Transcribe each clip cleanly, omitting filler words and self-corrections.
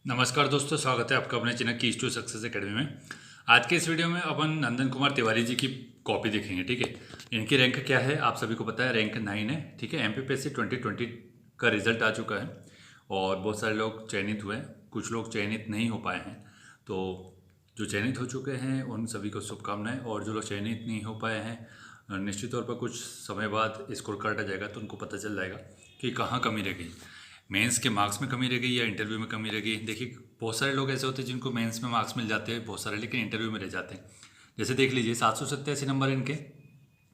नमस्कार दोस्तों, स्वागत है आपका अपने channel Keys to Success Academy में। आज के इस वीडियो में अपन नंदन कुमार तिवारी जी की कॉपी देखेंगे। ठीक है, इनकी रैंक क्या है आप सभी को पता है, रैंक 9 है। ठीक है, एमपीपीएससी 2020 का रिजल्ट आ चुका है और बहुत सारे लोग चयनित हुए हैं, कुछ लोग चयनित नहीं हो पाए हैं। तो जो चयनित हो चुके हैं उन सभी को शुभकामनाएं, और जो लोग चयनित नहीं हो पाए हैं निश्चित तौर पर कुछ समय बाद स्कोर कार्ड आ जाएगा तो उनको पता चल जाएगा कि कहाँ कमी रह गई। मेंस के मार्क्स में कमी रह गई या इंटरव्यू में कमी रह गई। देखिए, बहुत सारे लोग ऐसे होते हैं जिनको मेंस में मार्क्स मिल जाते हैं बहुत सारे, लेकिन इंटरव्यू में रह जाते हैं। जैसे देख लीजिए 787 नंबर इनके,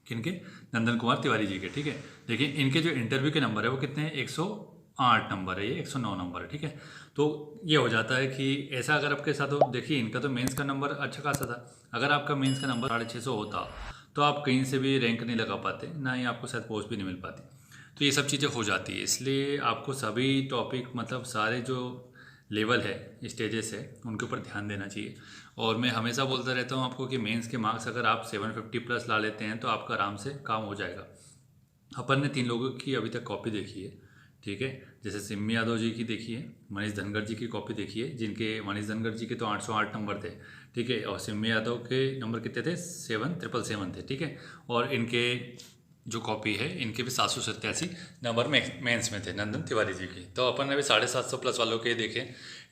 किनके, नंदन कुमार तिवारी जी के। ठीक है, देखिए इनके जो इंटरव्यू के नंबर है वो कितने हैं, 108 नंबर है, ये 109 नंबर है। ठीक है, तो ये हो जाता है कि ऐसा अगर आपके साथ हो। देखिए इनका तो मेंस का नंबर अच्छा खासा था, अगर आपका मेंस का नंबर 650 होता तो आप कहीं से भी रैंक नहीं लगा पाते, ना ही आपको शायद पोस्ट भी नहीं मिल पाती। तो ये सब चीज़ें हो जाती है, इसलिए आपको सभी टॉपिक मतलब सारे जो लेवल है, स्टेजेस है, उनके ऊपर ध्यान देना चाहिए। और मैं हमेशा बोलता रहता हूँ आपको कि मेंस के मार्क्स अगर आप 750 प्लस ला लेते हैं तो आपका आराम से काम हो जाएगा। अपन ने 3 लोगों की अभी तक कॉपी देखी है। ठीक है, जैसे सिम्मी यादव जी की देखी है, मनीष धनगर जी की कॉपी देखी है, जिनके मनीष धनगर जी के तो 808 नंबर थे। ठीक है, और सिम्मी यादव के नंबर कितने थे, 7777 थे। ठीक है, और इनके जो कॉपी है इनके भी 787 नंबर में मेंस में थे नंदन तिवारी जी की। तो अपन ने भी 750 प्लस वालों के देखे।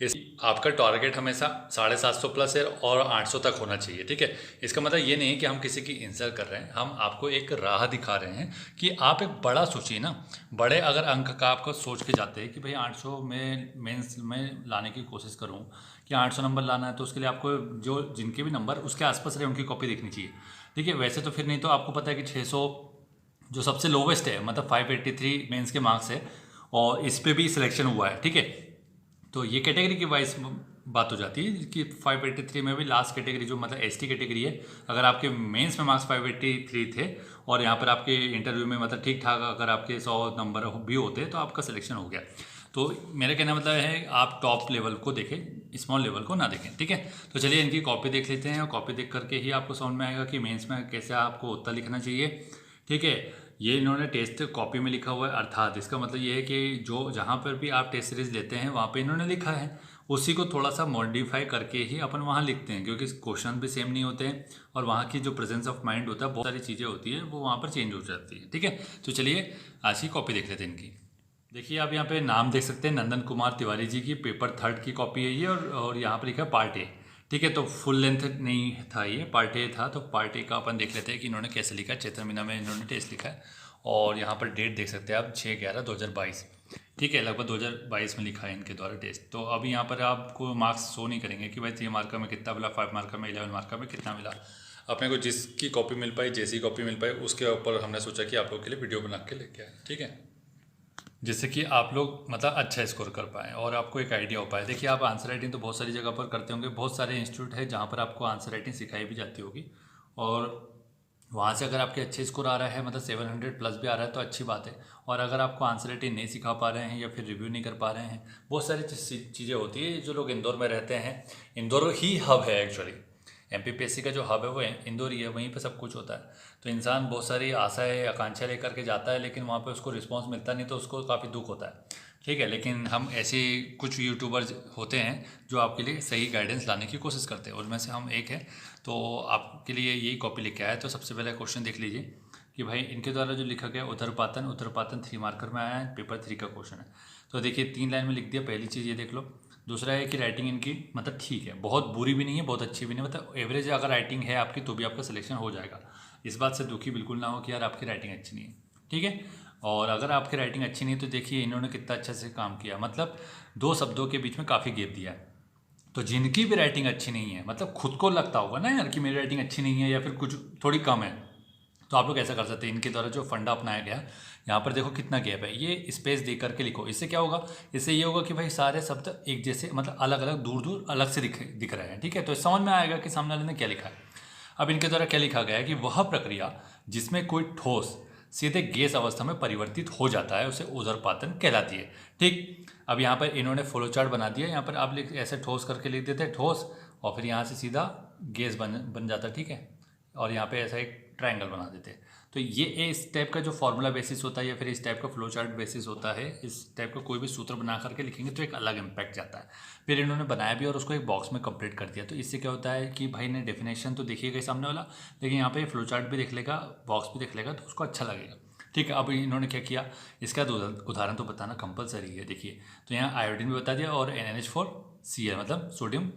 इस आपका टारगेट हमेशा 750 प्लस है और 800 तक होना चाहिए। ठीक है, इसका मतलब ये नहीं है कि हम किसी की इंसल्ट कर रहे हैं, हम आपको एक राह दिखा रहे हैं कि आप एक बड़ा सोचिए ना। बड़े अगर अंक का आपको सोच के जाते हैं कि भाई 800 में मेंस में लाने की कोशिश करूँ कि 800 नंबर लाना है, तो उसके लिए आपको जो जिनके भी नंबर उसके आसपास रहे उनकी कॉपी देखनी चाहिए। ठीक है, वैसे तो फिर नहीं तो आपको पता है कि 600 जो सबसे लोवेस्ट है, मतलब 583 मेंस के मार्क्स है और इस पे भी सिलेक्शन हुआ है। ठीक है, तो ये कैटेगरी की वाइज बात हो जाती है कि 583 में भी लास्ट कैटेगरी जो मतलब एसटी कैटेगरी है, अगर आपके मेंस में मार्क्स 583 थे और यहाँ पर आपके इंटरव्यू में मतलब ठीक ठाक अगर आपके 100 नंबर भी होते तो आपका सिलेक्शन हो गया। तो मेरा कहना मतलब है आप टॉप लेवल को देखें, स्मॉल लेवल को ना देखें। ठीक है, तो चलिए इनकी कॉपी देख लेते हैं और कॉपी देख करके ही आपको समझ में आएगा कि मेंस में कैसे आपको उत्तर लिखना चाहिए। ठीक है, ये इन्होंने टेस्ट कॉपी में लिखा हुआ है, अर्थात इसका मतलब ये है कि जो जहाँ पर भी आप टेस्ट सीरीज लेते हैं वहाँ पे इन्होंने लिखा है, उसी को थोड़ा सा मॉडिफाई करके ही अपन वहाँ लिखते हैं, क्योंकि क्वेश्चन भी सेम नहीं होते हैं और वहाँ की जो प्रेजेंस ऑफ माइंड होता है, बहुत सारी चीज़ें होती है वो वहाँ पर चेंज हो जाती है। ठीक है, तो चलिए आज की कॉपी देख लेते हैं इनकी। देखिए आप यहाँ पे नाम देख सकते हैं, नंदन कुमार तिवारी जी की पेपर 3 की कॉपी है ये, और यहाँ पर लिखा है पार्ट ए। ठीक है, तो फुल लेंथ नहीं था ये, पार्ट ए था, तो पार्ट ए का अपन देख लेते हैं कि इन्होंने कैसे लिखा है। चैत्र महीना में इन्होंने टेस्ट लिखा है और यहाँ पर डेट देख सकते हैं आप 6/11/2022। ठीक है, लगभग 2022 में लिखा है इनके द्वारा टेस्ट। तो अभी यहाँ पर आपको मार्क्स शो नहीं करेंगे कि भाई 3 मार्कर में कितना मिला, 5 मार्कर में, 11 मार्कर में कितना मिला। अपने को जिसकी कॉपी मिल पाई, जैसी कॉपी मिल पाई, उसके ऊपर हमने सोचा कि आप लोग के लिए वीडियो बना के लेके आए। ठीक है, जिससे कि आप लोग मतलब अच्छा स्कोर कर पाएँ और आपको एक आइडिया हो पाए। देखिए आप आंसर राइटिंग तो बहुत सारी जगह पर करते होंगे, बहुत सारे इंस्टीट्यूट है जहाँ पर आपको आंसर राइटिंग सिखाई भी जाती होगी, और वहाँ से अगर आपके अच्छे स्कोर आ रहा है, मतलब 700 प्लस भी आ रहा है तो अच्छी बात है। और अगर आपको आंसर राइटिंग नहीं सिखा पा रहे हैं या फिर रिव्यू नहीं कर पा रहे हैं, बहुत सारी चीज़ें होती है। जो लोग इंदौर में रहते हैं, इंदौर ही हब है एक्चुअली, एमपीपीएससी का जो हब है वो इंदौर ही है, वहीं पे सब कुछ होता है। तो इंसान बहुत सारी आशाएं आकांक्षाएं लेकर के जाता है, लेकिन वहाँ पे उसको रिस्पांस मिलता नहीं तो उसको काफ़ी दुख होता है। ठीक है, लेकिन हम ऐसे कुछ यूट्यूबर्स होते हैं जो आपके लिए सही गाइडेंस लाने की कोशिश करते हैं, उनमें से हम एक है। तो आपके लिए यही कॉपी लेके आया है। तो सबसे पहले क्वेश्चन देख लीजिए कि भाई इनके द्वारा जो लिखा गया उत्तरपातन 3 मार्कर में आया है, पेपर 3 का क्वेश्चन है। तो देखिए 3 लाइन में लिख दिया, पहली चीज़ ये देख लो। दूसरा है कि राइटिंग इनकी मतलब ठीक है, बहुत बुरी भी नहीं है, बहुत अच्छी भी नहीं, मतलब एवरेज अगर राइटिंग है आपकी तो भी आपका सिलेक्शन हो जाएगा। इस बात से दुखी बिल्कुल ना हो कि यार आपकी राइटिंग अच्छी नहीं है। ठीक है, और अगर आपकी राइटिंग अच्छी नहीं है तो देखिए इन्होंने कितना अच्छे से काम किया, मतलब 2 शब्दों के बीच में काफ़ी गैप दिया है। तो जिनकी भी राइटिंग अच्छी नहीं है, मतलब खुद को लगता होगा ना यार कि मेरी राइटिंग अच्छी नहीं है या फिर कुछ थोड़ी कम है, तो आप लोग ऐसा कर सकते हैं। इनके द्वारा जो फंडा अपनाया गया, यहाँ पर देखो कितना गैप है, ये स्पेस दे करके लिखो। इससे क्या होगा, इससे ये होगा कि भाई सारे शब्द एक जैसे मतलब अलग अलग दूर दूर अलग से दिख रहे हैं। ठीक है, तो समझ में आएगा कि सामने वाले ने क्या लिखा है। अब इनके द्वारा क्या लिखा गया है कि वह प्रक्रिया जिसमें कोई ठोस सीधे गैस अवस्था में परिवर्तित हो जाता है उसे ऊर्ध्वपातन कहलाती है। ठीक, अब यहाँ पर इन्होंने फ्लो चार्ट बना दिया, यहाँ पर आप लिख ऐसे ठोस करके लिख देते हैं ठोस, और फिर यहाँ से सीधा गैस बन जाता है। ठीक है, और यहाँ पे ऐसा एक ट्रायंगल बना देते हैं। तो ये इस टाइप का जो फॉर्मूला बेसिस होता है या फिर इस टाइप का फ्लो चार्ट बेसिस होता है, इस टाइप का कोई भी सूत्र बना करके लिखेंगे तो एक अलग इम्पैक्ट जाता है। फिर इन्होंने बनाया भी और उसको एक बॉक्स में कंप्लीट कर दिया। तो इससे क्या होता है कि भाई ने डेफिनेशन तो देखिएगा सामने वाला, लेकिन यहाँ पे फ्लो चार्ट भी देख लेगा, बॉक्स भी देख लेगा, तो उसको अच्छा लगेगा। ठीक है, अब इन्होंने क्या किया, इसका उदाहरण तो बताना कंपलसरी है। देखिए, तो यहाँ आयोडीन भी बता दिया और NaNH4Cl मतलब सोडियम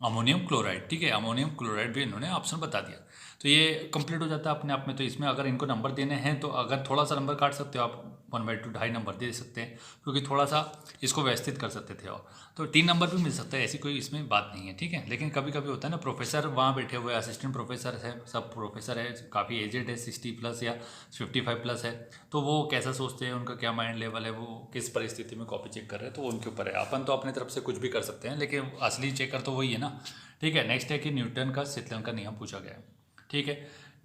अमोनियम क्लोराइड। ठीक है, अमोनियम क्लोराइड भी इन्होंने ऑप्शन बता दिया। तो ये कंप्लीट हो जाता है अपने आप में। तो इसमें अगर इनको नंबर देने हैं तो अगर थोड़ा सा नंबर काट सकते हो आप, 1/2 ढाई नंबर दे सकते हैं, क्योंकि थोड़ा सा इसको व्यवस्थित कर सकते थे। और तो 3 नंबर भी मिल सकता है, ऐसी कोई इसमें बात नहीं है। ठीक है, लेकिन कभी कभी होता है ना, प्रोफेसर वहाँ बैठे हुए, असिस्टेंट प्रोफेसर है, सब प्रोफेसर है, काफ़ी एजेड है, 60+ या 55+ है, तो वो कैसा सोचते हैं, उनका क्या माइंड लेवल है, वो किस परिस्थिति में कॉपी चेक कर रहे हैं, तो वो उनके ऊपर है। अपन तो अपने तरफ से कुछ भी कर सकते हैं, लेकिन असली चेकर तो वही है ना। ठीक है, नेक्स्ट है कि न्यूटन का शीतलन का नियम पूछा गया है। ठीक है,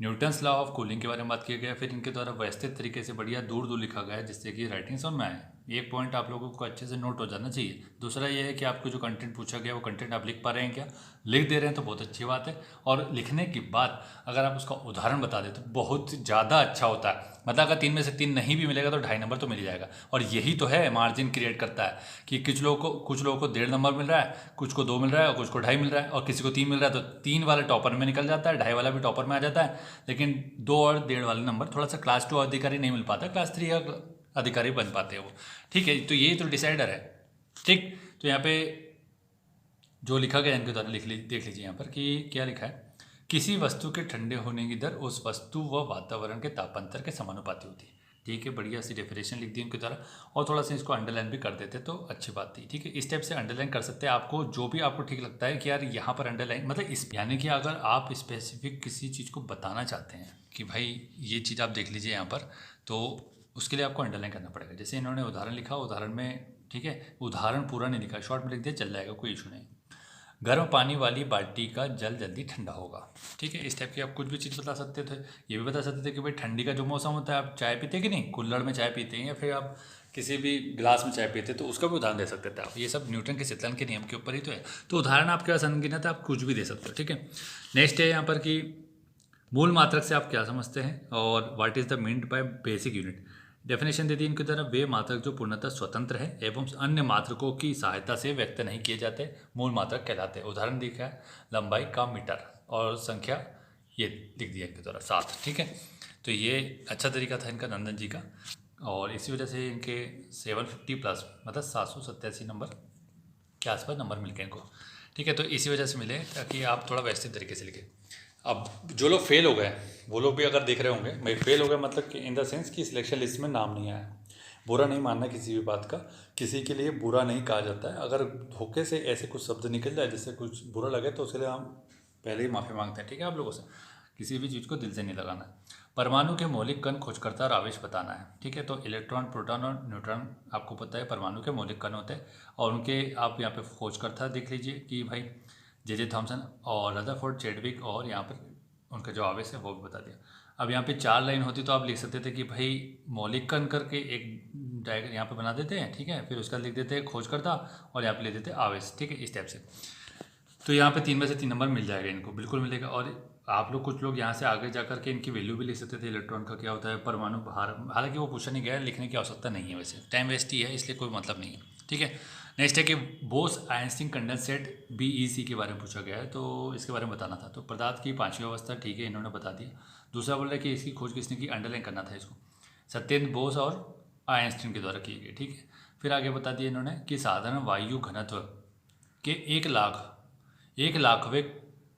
न्यूटन्स लॉ ऑफ कूलिंग के बारे में बात किया गया। फिर इनके द्वारा व्यवस्थित तरीके से बढ़िया दूर दूर लिखा गया है, जिससे कि राइटिंग समझ में आए। एक पॉइंट आप लोगों को अच्छे से नोट हो जाना चाहिए। दूसरा ये है कि आपको जो कंटेंट पूछा गया वो कंटेंट आप लिख पा रहे हैं क्या, लिख दे रहे हैं तो बहुत अच्छी बात है। और लिखने के बाद अगर आप उसका उदाहरण बता दें तो बहुत ज़्यादा अच्छा होता है। मतलब अगर 3 में से 3 नहीं भी मिलेगा तो 2.5 नंबर तो मिल जाएगा। और यही तो है मार्जिन क्रिएट करता है कि कुछ लोगों को 1.5 नंबर मिल रहा है, कुछ को 2 मिल रहा है और कुछ को 2.5 मिल रहा है, और किसी को 3 मिल रहा है तो 3 वाला टॉपर में निकल जाता है, 2.5 वाला भी टॉपर में आ जाता है। लेकिन 2 और 1.5 वाले नंबर थोड़ा सा क्लास 2 अधिकारी नहीं मिल पाता, क्लास 3 अधिकारी बन पाते हैं वो। ठीक है, तो ये तो डिसाइडर है। ठीक, तो यहाँ पे जो लिखा गया इनके द्वारा देख लीजिए यहाँ पर कि क्या लिखा है। किसी वस्तु के ठंडे होने की दर उस वस्तु व वातावरण के तापांतर के समानुपाती होती है। ठीक है, बढ़िया सी डेफिनेशन लिख दी उनके द्वारा, और थोड़ा सा इसको अंडरलाइन भी कर देते तो अच्छी बात थी। ठीक है, इस टाइप से अंडरलाइन कर सकते हैं, आपको जो भी आपको ठीक लगता है कि यार यहाँ पर अंडरलाइन, मतलब इस यानी कि अगर आप स्पेसिफिक किसी चीज़ को बताना चाहते हैं कि भाई ये चीज़ आप देख लीजिए यहाँ पर, तो उसके लिए आपको अंडरलाइन करना पड़ेगा। जैसे इन्होंने उदाहरण लिखा, उदाहरण में, ठीक है, उदाहरण पूरा नहीं लिखा, शॉर्ट में लिख दिया, चल जाएगा, कोई इशू नहीं। गर्म पानी वाली बाल्टी का जल जल्दी ठंडा होगा। ठीक है, इस टाइप की आप कुछ भी चीज़ बता सकते थे। ये भी बता सकते थे कि भाई ठंडी का जो मौसम होता है, आप चाय पीते कि नहीं, कुल्हड़ में चाय पीते हैं या फिर आप किसी भी गिलास में चाय पीते, तो उसका भी उदाहरण दे सकते थे आप। ये सब न्यूटन के शीतलन के नियम के ऊपर ही तो है। तो उदाहरण आपके पास अनगिनत है, आप कुछ भी दे सकते हो। ठीक है, नेक्स्ट है यहाँ पर कि मूल मात्रक से आप क्या समझते हैं और what is the meant by basic unit. Definition दे दी इनकी तरफ, वे मात्रक जो पूर्णतः स्वतंत्र है एवं अन्य मात्रकों की सहायता से व्यक्त नहीं किए जाते मूल मात्रक कहलाते हैं। उदाहरण दिखा है, लंबाई का मीटर और संख्या ये लिख दिया इनके द्वारा 7। ठीक है, तो ये अच्छा तरीका था इनका नंदन जी का, और इसी वजह से इनके 750+ मतलब 787 नंबर के आसपास नंबर मिल गए इनको। ठीक है, तो इसी वजह से मिले ताकि आप थोड़ा व्यवस्थित तरीके से लिखें। अब जो लोग फेल हो गए वो लोग भी अगर देख रहे होंगे, भाई फेल हो गए मतलब कि इन द सेंस कि सिलेक्शन लिस्ट में नाम नहीं आया। बुरा नहीं मानना किसी भी बात का, किसी के लिए बुरा नहीं कहा जाता है। अगर धोखे से ऐसे कुछ शब्द निकल जाए जिससे कुछ बुरा लगे तो उसके लिए हम पहले ही माफ़ी मांगते हैं। ठीक है, आप लोगों से किसी भी चीज़ को दिल से नहीं लगाना है। परमाणु के मौलिक कण खोजकर्ता और आवेश बताना है। ठीक है, तो इलेक्ट्रॉन, प्रोटॉन और न्यूट्रॉन आपको पता है परमाणु के मौलिक कण होते हैं, और उनके आप यहाँ पे खोजकर्ता देख लीजिए कि भाई जे थॉमसन और रदरफोर्ड, चैडविक, और यहाँ पर उनका जो आवेश है वो भी बता दिया। अब यहाँ पे 4 लाइन होती तो आप लिख सकते थे कि भाई मौलिक कण करके एक डायग्राम यहाँ पे बना देते हैं। ठीक है, फिर उसका लिख देते हैं खोजकर्ता और यहाँ पे लिख देते हैं आवेश। ठीक है, इस टाइप से। तो यहाँ पे 3 में से 3 नंबर मिल जाएगा इनको, बिल्कुल मिलेगा। और आप लोग कुछ लोग यहाँ से आगे जा करके इनकी वैल्यू भी लिख सकते थे, इलेक्ट्रॉन का क्या होता है, परमाणु भार, हालांकि वो पूछा नहीं गया, लिखने की आवश्यकता नहीं है, वैसे टाइम वेस्ट ही है, इसलिए कोई मतलब नहीं है। ठीक है, नेक्स्ट है कि बोस आइंस्टीन कंडेंसेट BEC के बारे में पूछा गया है, तो इसके बारे में बताना था। तो पदार्थ की 5वीं अवस्था, ठीक है, इन्होंने बता दिया। दूसरा बोल रहा है कि इसकी खोज किसने की, अंडरलाइन करना था इसको, सत्येंद्र बोस और आइंस्टीन के द्वारा की गई। ठीक है, फिर आगे बता दिया इन्होंने कि साधारण वायु घनत्व के 1 लाखवें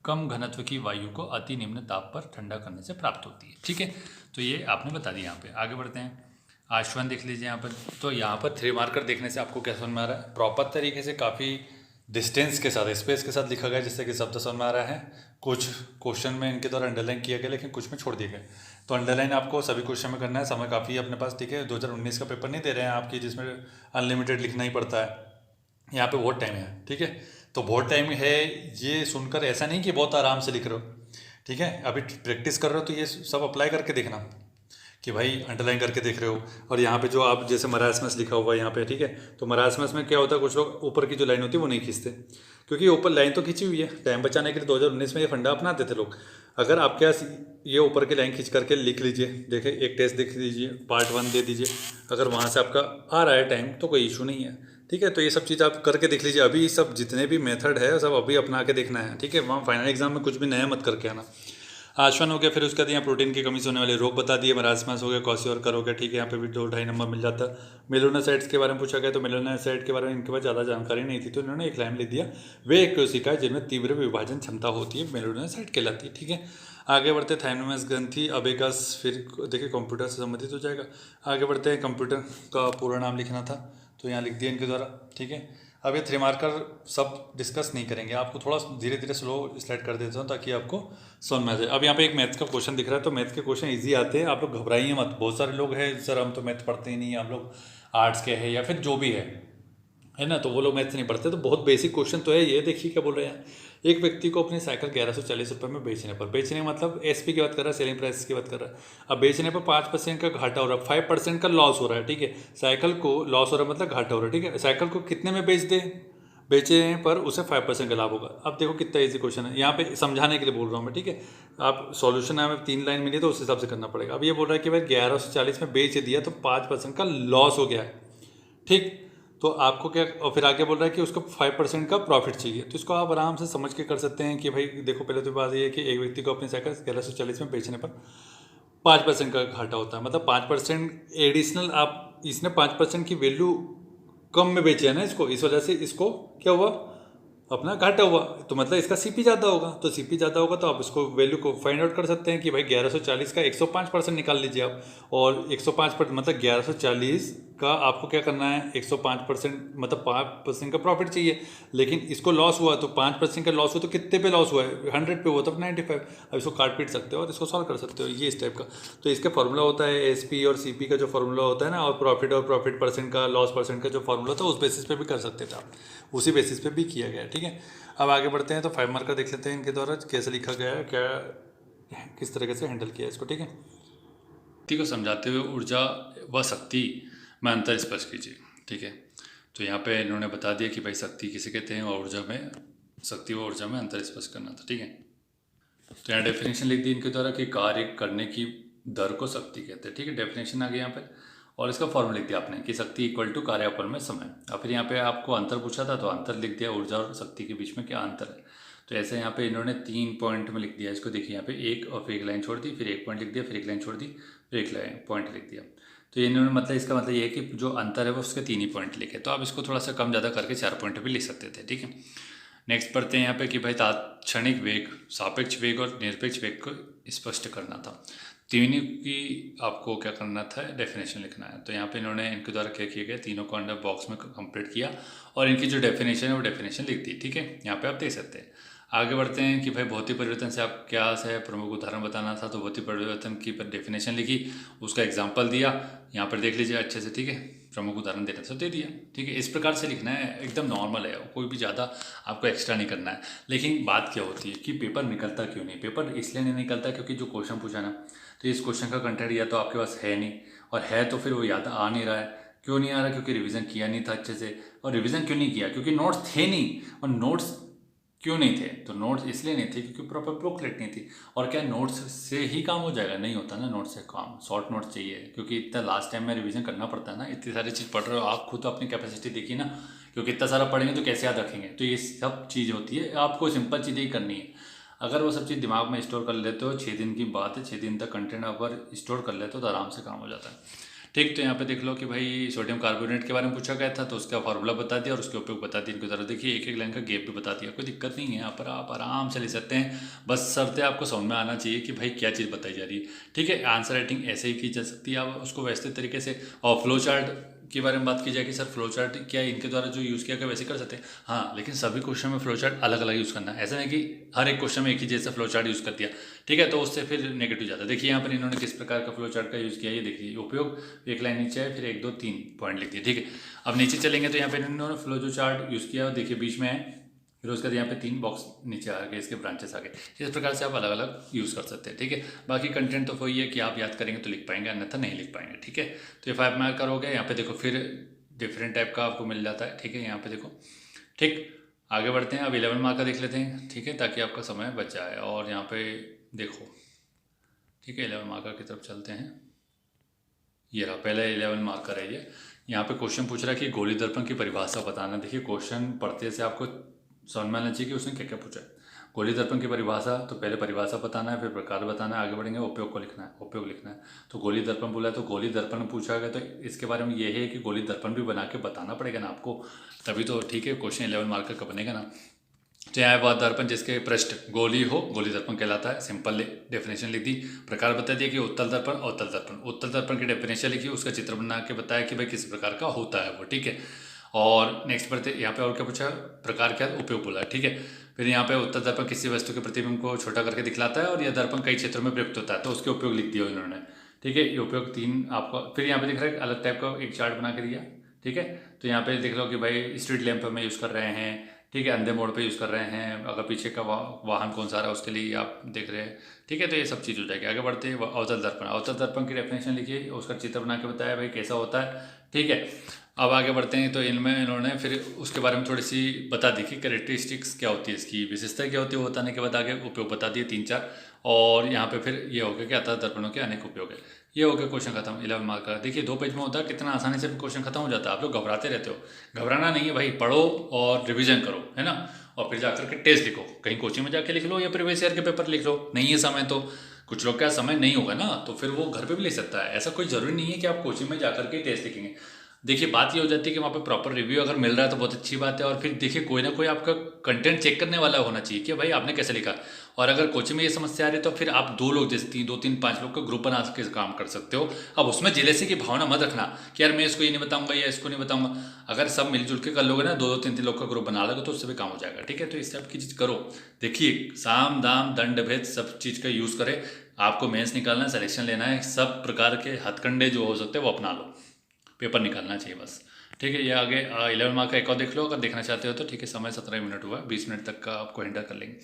कम घनत्व की वायु को अति निम्न ताप पर ठंडा करने से प्राप्त होती है। ठीक है, तो ये आपने बता दिया। यहाँ पे आगे बढ़ते हैं, आश्वन देख लीजिए यहाँ पर। तो यहाँ पर 3 मार्कर देखने से आपको क्या समझ में आ रहा है, प्रॉपर तरीके से काफ़ी डिस्टेंस के साथ, स्पेस के साथ लिखा गया, जिससे कि शब्द समझ में आ रहा है। कुछ क्वेश्चन में इनके द्वारा अंडरलाइन किया गया, लेकिन कुछ में छोड़ दिए गए। तो अंडरलाइन आपको सभी क्वेश्चन में करना है, समय काफ़ी अपने पास। ठीक है, 2019 का पेपर नहीं दे रहे हैं आपकी जिसमें अनलिमिटेड लिखना ही पड़ता है, यहाँ पे बहुत टाइम है। ठीक है, तो बहुत टाइम है ये सुनकर ऐसा नहीं कि बहुत आराम से लिख रहे हो। ठीक है, अभी प्रैक्टिस कर रहे हो तो ये सब अप्लाई करके देखना कि भाई अंडरलाइन करके देख रहे हो। और यहाँ पे जो आप जैसे मरासमस लिखा हुआ है यहाँ पे, ठीक है, तो मरासमस में क्या होता है, कुछ लोग ऊपर की जो लाइन होती है वो नहीं खींचते, क्योंकि ऊपर लाइन तो खींची हुई है, टाइम बचाने के लिए 2019 में ये फंडा अपनाते थे लोग। अगर आपके पास ये ऊपर की लाइन खींच करके लिख लीजिए, देखिए एक टेस्ट देख लीजिए, पार्ट 1 दे दीजिए, अगर वहाँ से आपका आ रहा है टाइम तो कोई इशू नहीं है, ठीक है। तो ये सब चीज़ आप करके देख लीजिए, अभी सब जितने भी मेथड है सब अभी अपना के देखना है, ठीक है। वहाँ फाइनल एग्जाम में कुछ भी नया मत करके आना। आश्वन हो गया, फिर उसके बाद यहाँ प्रोटीन की कमी से होने वाले रोग बता दिए, मरासमस हो गया, क्वासियोरकर हो गया, ठीक है। यहाँ पे भी 2-2.5 नंबर मिल जाता है। मेलोनोसाइट्स के बारे में पूछा गया तो मेलोनोसाइट के बारे में इनके पास ज़्यादा जानकारी नहीं थी, तो इन्होंने एक लाइन लिख दिया, वे एक कोशिका जिनमें तीव्र विभाजन क्षमता होती है मेलोनोसाइट कहलाती है, ठीक है। आगे बढ़ते थाइमोमस ग्रंथि अबेगस, फिर देखिए कंप्यूटर से संबंधित हो जाएगा। आगे बढ़ते हैं, कंप्यूटर का पूरा नाम लिखना था तो यहाँ लिख दिया इनके द्वारा, ठीक है। अब ये 3 मार्कर सब डिस्कस नहीं करेंगे, आपको थोड़ा धीरे धीरे स्लो स्लाइड कर देता हूँ ताकि आपको समझ में आ जाए। अब यहाँ पे एक मैथ का क्वेश्चन दिख रहा है, तो मैथ के क्वेश्चन इजी आते हैं, आप लोग घबराइए मत। बहुत सारे लोग हैं सर हम तो मैथ पढ़ते ही नहीं, हम लोग आर्ट्स के हैं या फिर जो भी है ना, तो वो लोग मैथ्स नहीं पढ़ते। तो बहुत बेसिक क्वेश्चन तो है ये, देखिए क्या बोल रहे हैं। एक व्यक्ति को अपनी साइकिल 1140 रुपये में बेचने पर, बेचने मतलब एसपी की बात कर रहा है, सेलिंग प्राइस की बात कर रहा है। अब बेचने पर 5% का घाटा हो रहा है, 5% का लॉस हो रहा है, ठीक है। साइकिल को लॉस हो रहा है मतलब घाटा हो रहा है, ठीक है। साइकिल को कितने में बेच दे, बेचने पर उसे 5% का लाभ होगा। अब देखो कितना इजी क्वेश्चन है, यहाँ पे समझाने के लिए बोल रहा हूँ मैं, ठीक है। आप सॉल्यूशन हमें 3 लाइन मिली तो उस हिसाब से करना पड़ेगा। अब ये बोल रहा है कि भाई 1140 में बेच दिया तो 5% का लॉस हो गया है, ठीक। तो आपको क्या, और फिर आगे बोल रहा है कि उसको 5% का प्रॉफिट चाहिए, तो इसको आप आराम से समझ के कर सकते हैं कि भाई देखो, पहले तो बात ये है कि एक व्यक्ति को अपनी साइकिल 1140 में बेचने पर 5% का घाटा होता है, मतलब 5% एडिशनल, आप इसने 5% की वैल्यू कम में बेचे है ना इसको, इस वजह से इसको क्या हुआ, अपना घाटा हुआ। तो मतलब इसका सीपी ज़्यादा होगा, तो सीपी ज़्यादा होगा तो आप इसको वैल्यू को फाइंड आउट कर सकते हैं कि भाई 1140 का 105% निकाल लीजिए आप, और 105% मतलब 1140 का आपको क्या करना है, 105% मतलब 5% का प्रॉफिट चाहिए। लेकिन इसको लॉस हुआ तो 5% का लॉस हुआ तो कितने पे लॉस हुआ है, 100 पे हुआ तो 95। अब इसको काट पीट सकते हो और इसको सॉल्व कर सकते हो, ये इस टाइप का। तो इसका फॉर्मूला होता है एसपी और सीपी का जो फॉर्मूला होता है ना, और प्रॉफिट परसेंट का, लॉस परसेंट का जो फॉर्मूला होता है, उस बेसिस पे भी कर सकते थे आप, उसी बेसिस पे भी किया गया है, ठीक है। अब आगे बढ़ते हैं, तो 5 मार्क का देख लेते हैं इनके द्वारा कैसे लिखा गया है, क्या किस तरीके से हैंडल किया है इसको, ठीक है। शक्ति को समझाते हुए ऊर्जा व शक्ति में अंतर स्पष्ट कीजिए, ठीक है। तो यहाँ पे इन्होंने बता दिया कि भाई शक्ति किसे कहते हैं और ऊर्जा में, शक्ति व ऊर्जा में अंतर स्पष्ट करना था, ठीक है। तो यहाँ डेफिनेशन लिख दी इनके द्वारा कि कार्य करने की दर को शक्ति कहते हैं, ठीक है। डेफिनेशन आ गया यहाँ पे, और इसका फॉर्मूला लिख दिया आपने कि शक्ति इक्वल टू कार्यापन में समय। और फिर यहाँ पे आपको अंतर पूछा था तो अंतर लिख दिया, ऊर्जा और शक्ति के बीच में क्या अंतर है। तो ऐसे यहाँ पे इन्होंने 3 पॉइंट में लिख दिया इसको, देखिए यहाँ पे एक और फिर एक लाइन छोड़ दी, फिर एक पॉइंट लिख दिया, फिर एक लाइन छोड़ दी, फिर एक लाइन पॉइंट लिख दिया। तो इन्होंने मतलब इसका मतलब ये है कि जो अंतर है वो उसके 3 ही पॉइंट लिखे, तो आप इसको थोड़ा सा कम ज़्यादा करके 4 पॉइंट भी लिख सकते थे, ठीक है। नेक्स्ट पढ़ते हैं यहाँ पे कि भाई तात्क्षणिक वेग, सापेक्ष वेग और निरपेक्ष वेग को स्पष्ट करना था। तीनों की आपको क्या करना था, डेफिनेशन लिखना है। तो यहाँ पे इन्होंने इनके द्वारा क्या किया गया, तीनों को अंडर बॉक्स में कंप्लीट किया और इनकी जो डेफिनेशन है वो डेफिनेशन लिख दी, ठीक है। यहाँ पे आप देख सकते हैं। आगे बढ़ते हैं कि भाई भौतिक परिवर्तन से आप क्या है, प्रमुख उदाहरण बताना था। तो भौतिक परिवर्तन की डेफिनेशन लिखी, उसका एग्जाम्पल दिया, यहाँ पर देख लीजिए अच्छे से, ठीक है। प्रमुख उदाहरण देना था, दे दिया, ठीक है। इस प्रकार से लिखना है, एकदम नॉर्मल है, कोई भी ज़्यादा आपको एक्स्ट्रा नहीं करना है। लेकिन बात क्या होती है कि पेपर निकलता क्यों नहीं, पेपर इसलिए नहीं निकलता क्योंकि जो क्वेश्चन पूछा ना, तो इस क्वेश्चन का कंटेंट या तो आपके पास है नहीं, और है तो फिर वो याद आ नहीं रहा है। क्यों नहीं आ रहा, क्योंकि रिवीजन किया नहीं था अच्छे से। और रिवीजन क्यों नहीं किया, क्योंकि नोट्स थे नहीं। और नोट्स क्यों नहीं थे, तो नोट्स इसलिए नहीं थे क्योंकि प्रॉपर बुकलेट नहीं थी। और क्या नोट्स से ही काम हो जाएगा, नहीं होता ना नोट्स से काम, शॉर्ट नोट्स चाहिए, क्योंकि इतना लास्ट टाइम में रिवीजन करना पड़ता है ना, इतनी सारी चीज़ पढ़ रहे हो आप, खुद अपनी कैपेसिटी देखिए ना, क्योंकि इतना सारा पढ़ेंगे तो कैसे याद रखेंगे। तो ये सब चीज़ होती है, आपको सिंपल चीज़ें ही करनी है। अगर वो सब चीज़ दिमाग में स्टोर कर लेते हो, 6 दिन की बात है, 6 दिन तक कंटेंट अगर स्टोर कर लेते हो तो आराम से काम हो जाता है, ठीक। तो यहाँ पे देख लो कि भाई सोडियम कार्बोनेट के बारे में पूछा गया था, तो उसका फॉर्मूला बता दिया और उसके उपयोग बता दिया इनकी तरह। देखिए एक एक लाइन का गैप भी बता दिया, कोई दिक्कत नहीं है, यहाँ पर आप आराम से ले सकते हैं। बस शर्तें आपको समझ में आना चाहिए कि भाई क्या चीज़ बताई जा रही है, ठीक है। आंसर राइटिंग ऐसे ही की जा सकती है, आप उसको व्यवस्थित तरीके से। और फ्लो चार्ट के बारे में बात की जाए कि सर फ्लो चार्ट क्या इनके द्वारा जो यूज़ किया गया वैसे कर सकते हैं, हाँ। लेकिन सभी क्वेश्चन में फ्लो चार्ट अलग अलग यूज़ करना है, ऐसा नहीं कि हर एक क्वेश्चन में एक ही जैसा फ्लो चार्ट यूज़ कर दिया, ठीक है, तो उससे फिर नेगेटिव जाता है। देखिए यहाँ पर इन्होंने किस प्रकार का फ्लो चार्ट का यूज़ किया, ये देखिए उपयोग, एक लाइन नीचे है, फिर 1 2 3 पॉइंट लिख दिए, ठीक है। अब नीचे चलेंगे तो यहाँ पे इन्होंने फ्लो जो चार्ट यूज़ किया देखिए बीच में है, फिर उसके बाद यहाँ पे 3 बॉक्स नीचे आ गए, इसके ब्रांचेस आ गए। इस प्रकार से आप अलग अलग यूज़ कर सकते हैं, ठीक है। बाकी कंटेंट तो वही है कि आप याद करेंगे तो लिख पाएंगे, अन्यथा नहीं लिख पाएंगे, ठीक है। तो ये 5 मार्क हो गया। यहाँ पे देखो फिर डिफरेंट टाइप का आपको मिल जाता है, ठीक है। यहाँ पे देखो, ठीक। आगे बढ़ते हैं, अब 11 मार्क का देख लेते हैं, ठीक है, ताकि आपका समय बच जाए। और यहाँ पे देखो, ठीक है, 11 मार्क की तरफ चलते हैं। ये रहा पहला 11 मार्क का रही है। यहाँ पे क्वेश्चन पूछ रहा है कि गोली दर्पण की परिभाषा बताना। देखिए क्वेश्चन पढ़ते से आपको समझ में आना चाहिए कि उसने क्या क्या पूछा है। गोली दर्पण की परिभाषा, तो पहले परिभाषा बताना है, फिर प्रकार बताना है, आगे बढ़ेंगे उपयोग को लिखना है, उपयोग लिखना है। तो गोली दर्पण बोला है, तो गोली दर्पण पूछा गया, तो इसके बारे में ये है कि गोली दर्पण भी बना के बताना पड़ेगा ना आपको, तभी तो ठीक है क्वेश्चन 11 मार्क का बनेगा ना। तो यहाँ वह दर्पण जिसके पृष्ठ गोली हो, गोली दर्पण कहलाता है। सिंपल डेफिनेशन लिख दी। प्रकार बता दिया कि उत्तल दर्पण, अवतल दर्पण। उत्तल दर्पण की डेफिनेशन लिखी, उसका चित्र बना के बताया कि भाई किस प्रकार का होता है वो, ठीक है। और नेक्स्ट बढ़ते यहाँ पे और क्या पूछा, प्रकार क्या, उपयोग बोला, ठीक है। फिर यहाँ पे उत्तल दर्पण किसी वस्तु के प्रतिबिंब को छोटा करके दिखलाता है और यह दर्पण कई क्षेत्रों में प्रयुक्त होता है, तो उसके उपयोग लिख दिया इन्होंने, ठीक है। ये उपयोग 3 आपको। फिर यहाँ पे दिख रहा है अलग टाइप का एक चार्ट बना के दिया, ठीक है। तो यहाँ पे देख लो कि भाई स्ट्रीट लैंप में यूज़ कर रहे हैं, ठीक है, अंधे मोड़ पे यूज़ कर रहे हैं, अगर पीछे का वाहन कौन सा रहा है उसके लिए आप देख रहे हैं, ठीक है। तो ये सब चीज़ हो जाएगी। आगे बढ़ते हैं, अवतल दर्पण। अवतल दर्पण की डेफिनेशन लिखिए, उसका चित्र बना के बताया भाई कैसा होता है, ठीक है। अब आगे बढ़ते हैं, तो इनमें इन्होंने फिर उसके बारे में थोड़ी सी बता दी कि कैरेक्टरिस्टिक्स क्या होती है, इसकी विशेषता क्या होती है, वो बताने के बाद आगे उपयोग बता दिए 3-4। और यहाँ पे फिर ये हो गया कि अतः दर्पणों के अनेक उपयोग है। ये हो गया क्वेश्चन खत्म 11 मार्क का। देखिए 2 पेज में होता है, कितना आसानी से क्वेश्चन खत्म हो जाता है। आप लोग घबराते रहते हो, घबराना नहीं है भाई, पढ़ो और रिवीजन करो, है ना। और फिर जाकर के टेस्ट लिखो, कहीं कोचिंग में जाके लिख लो या प्रीवियस ईयर के पेपर लिख लो। नहीं है समय तो, कुछ लोग क्या समय नहीं होगा ना, तो फिर वो घर पे भी ले सकता है। ऐसा कोई ज़रूरी नहीं है कि आप कोचिंग में जाकर के टेस्ट लिखेंगे। देखिए बात ये हो जाती है कि वहाँ पे प्रॉपर रिव्यू अगर मिल रहा है तो बहुत अच्छी बात है। और फिर देखिए कोई ना कोई आपका कंटेंट चेक करने वाला होना चाहिए कि भाई आपने कैसे लिखा। और अगर कोचिंग में ये समस्या आ रही है तो फिर आप 2 लोग, जैसे 2, 3, 5 लोग का ग्रुप बना के काम कर सकते हो। अब उसमें जेलेसी की भावना मत रखना कि यार मैं इसको ये नहीं बताऊंगा या इसको नहीं बताऊंगा। अगर सब मिलजुल के कर लोगे ना, 2, 3 लोग का ग्रुप बना लोगे तो उससे भी काम हो जाएगा, ठीक है। तो इस टाइप की चीज़ करो। देखिए साम दाम दंड भेद सब चीज़ का यूज़ करें। आपको मेंस निकालना है, सिलेक्शन लेना है, सब प्रकार के हथकंडे जो हो सकते हैं वो अपना लो, पेपर निकालना चाहिए बस, ठीक है। ये आगे 11 मार्क का एक और देख लो अगर देखना चाहते हो तो, ठीक है। समय 17 मिनट हुआ, 20 मिनट तक का आपको हैंडल कर लेंगे।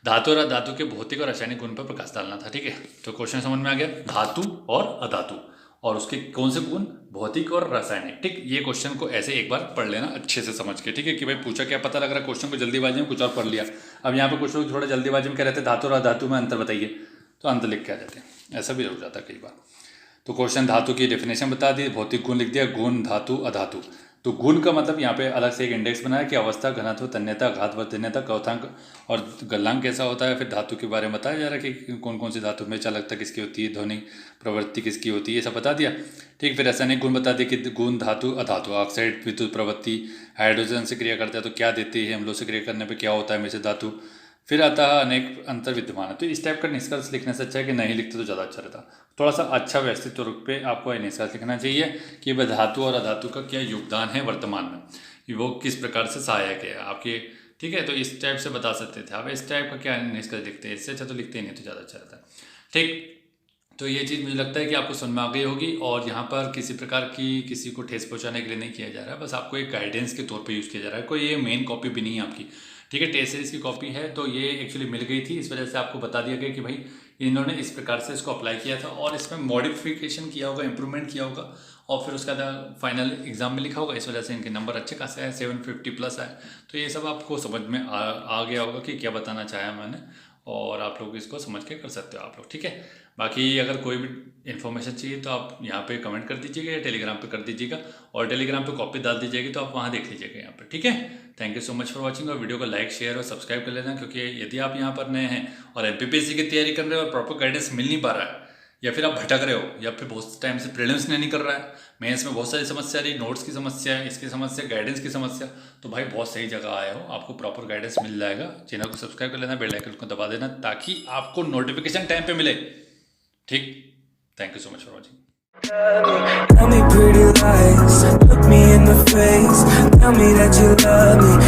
धातु और अधातु के भौतिक और रासायनिक गुण पर प्रकाश डालना था, ठीक है। तो क्वेश्चन समझ में आ गया, धातु और अधातु और उसके कौन से गुण, भौतिक और रासायनिक, ठीक। ये क्वेश्चन को ऐसे एक बार पढ़ लेना अच्छे से समझ के, ठीक है। कि भाई पूछा क्या, पता लग रहा है क्वेश्चन को जल्दीबाजी में कुछ और पढ़ लिया। अब यहाँ पे कुछ लोग थोड़ा जल्दीबाजी में कह रहे थे धातु और अधातु में अंतर बताइए, तो अंतर लिख के आ जाते हैं, ऐसा भी हो जाता है कई बार। तो क्वेश्चन धातु की डेफिनेशन बता दी, भौतिक गुण लिख दिया, गुण, धातु, अधातु। तो गुण का मतलब यहाँ पे अलग से एक इंडेक्स बनाया कि अवस्था, घनत्व, तन्यता, घातवर्धन्यता, कवथांक और गलनांक कैसा होता है। फिर धातु के बारे में बताया जा रहा है कि कौन कौन सी धातु में चालकता किसकी होती है, ध्वनि प्रवृत्ति किसकी होती है, ये सब बता दिया, ठीक। फिर रासायनिक गुण बता दिया कि गुण, धातु, अधातु। ऑक्साइड विद्युत प्रवृत्ति, हाइड्रोजन से क्रिया करता है तो क्या देती है, अम्लों से क्रिया करने पर क्या होता है मिश्र धातु। फिर आता है अनेक अंतर विद्यमान है। तो इस टाइप का निष्कर्ष लिखने से अच्छा है कि नहीं लिखते तो ज़्यादा अच्छा रहता। थोड़ा सा अच्छा व्यवस्थित रूप पे आपको निष्कर्ष लिखना चाहिए कि वह धातु और अधातु का क्या योगदान है वर्तमान में, वो किस प्रकार से सहायक है आपके, ठीक है। तो इस टाइप से बता सकते थे आप, इस टाइप का क्या निष्कर्ष लिखते हैं, इससे अच्छा तो लिखते ही नहीं तो ज़्यादा अच्छा रहता है, ठीक। तो ये चीज़ मुझे लगता है कि आपको समझ में आ गई होगी। और यहाँ पर किसी प्रकार की किसी को ठेस पहुँचाने के लिए नहीं किया जा रहा है, बस आपको एक गाइडेंस के तौर पर यूज़ किया जा रहा है। कोई ये मेन कॉपी भी नहीं है आपकी, ठीक है। टेस्ट सीरीज की कॉपी है तो ये एक्चुअली मिल गई थी, इस वजह से आपको बता दिया गया कि भाई इन्होंने इस प्रकार से इसको अप्लाई किया था और इसमें मॉडिफिकेशन किया होगा, इंप्रूवमेंट किया होगा और फिर उसका फाइनल एग्जाम में लिखा होगा। इस वजह से इनके नंबर अच्छे खासे आए, 750+ आए। तो ये सब आपको समझ में आ गया होगा कि क्या बताना चाहा मैंने, और आप लोग इसको समझ के कर सकते हो आप लोग, ठीक है। बाकी अगर कोई भी इन्फॉर्मेशन चाहिए तो आप यहाँ पे कमेंट कर दीजिएगा या टेलीग्राम पे कर दीजिएगा, और टेलीग्राम पे कॉपी डाल दीजिएगी तो आप वहाँ देख लीजिएगा यहाँ पे, ठीक है। Thank you so much for watching, और वीडियो को लाइक, शेयर और सब्सक्राइब कर लेना, क्योंकि यदि आप यहाँ पर नए हैं और MPPSC की तैयारी कर रहे हो और प्रॉपर गाइडेंस मिल नहीं पा रहा है, या फिर आप भटक रहे हो, या फिर बहुत टाइम से प्रीलिम्स नहीं कर रहा है, मेंस में बहुत सारी समस्या रही, नोट्स की समस्या है, इसकी समस्या, गाइडेंस की समस्या, तो भाई बहुत सही जगह आए हो, आपको प्रॉपर गाइडेंस मिल जाएगा। चैनल को सब्सक्राइब कर लेना, बेल आइकन को दबा देना ताकि आपको नोटिफिकेशन टाइम पे मिले, ठीक। Thank you so much for watching. Tell me pretty lies, look me in the face, tell me that you love me.